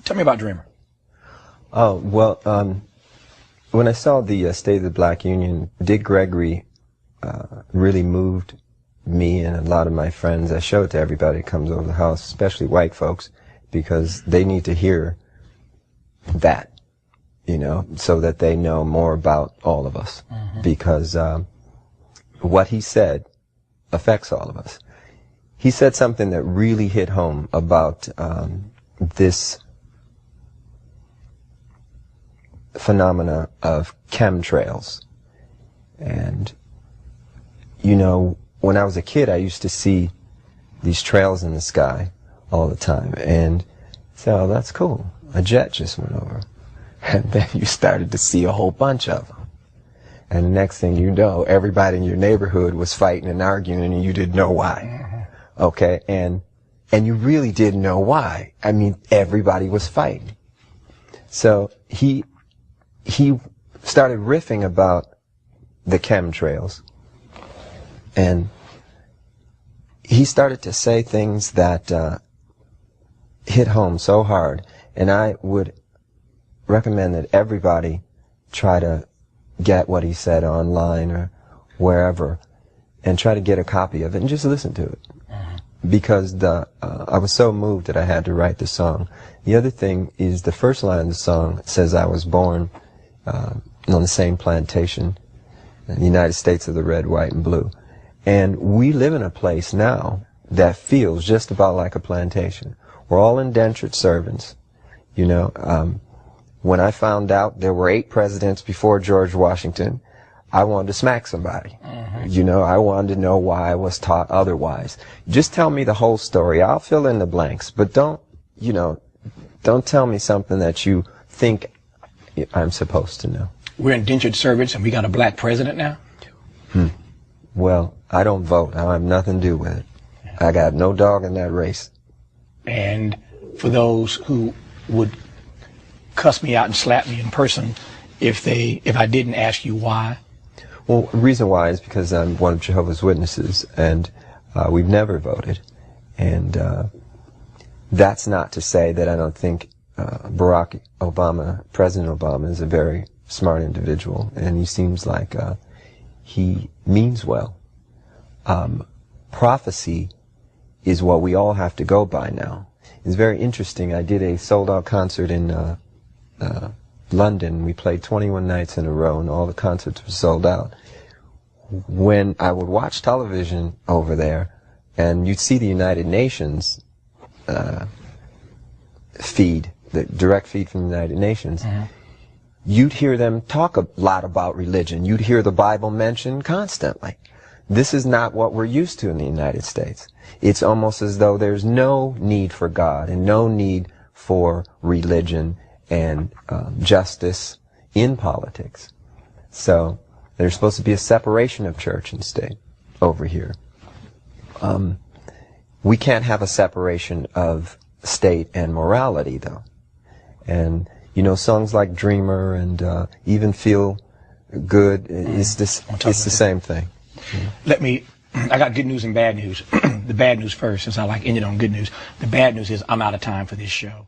Tell me about Dreamer. Oh, well, when I saw the State of the Black Union, Dick Gregory really moved me and a lot of my friends. I show it to everybody that comes over the house, especially white folks, because they need to hear that, you know, so that they know more about all of us. Mm-hmm. Because what he said affects all of us. He said something that really hit home about this phenomena of chemtrails. And, you know, when I was a kid, I used to see these trails in the sky all the time. And so, oh, that's cool. A jet just went over. And then you started to see a whole bunch of them. And the next thing you know, everybody in your neighborhood was fighting and arguing, and you didn't know why. Okay? And you really didn't know why. I mean, everybody was fighting. So he started riffing about the chemtrails. And he started to say things that hit home so hard. And I would recommend that everybody try to get what he said online or wherever and try to get a copy of it and just listen to it. Because I was so moved that I had to write the song. The other thing is the first line of the song says I was born on the same plantation in the United States of the red, white, and blue. And we live in a place now that feels just about like a plantation. We're all indentured servants, you know. When I found out there were 8 presidents before George Washington, I wanted to smack somebody. You know, I wanted to know why I was taught otherwise. Just tell me the whole story. I'll fill in the blanks, but don't tell me something that you think I'm supposed to know. We're indentured servants and we got a black president now? Well, I don't vote. I have nothing to do with it. I got no dog in that race. And for those who would cuss me out and slap me in person if I didn't ask you why? Well, the reason why is because I'm one of Jehovah's Witnesses, and we've never voted. And that's not to say that I don't think President Obama, is a very smart individual, and he seems like he means well. Prophecy is what we all have to go by now. It's very interesting. I did a sold-out concert in London. We played 21 nights in a row, and all the concerts were sold out. When I would watch television over there, and you'd see the United Nations feed, the direct feed from the United Nations, you'd hear them talk a lot about religion. You'd hear the Bible mentioned constantly. This is not what we're used to in the United States. It's almost as though there's no need for God and no need for religion and justice in politics. So there's supposed to be a separation of church and state over here. We can't have a separation of state and morality, though. And, you know, songs like Dreamer and even Feel Good, it's the same thing. I got good news and bad news. The bad news first, since I like ending on good news. The bad news is I'm out of time for this show.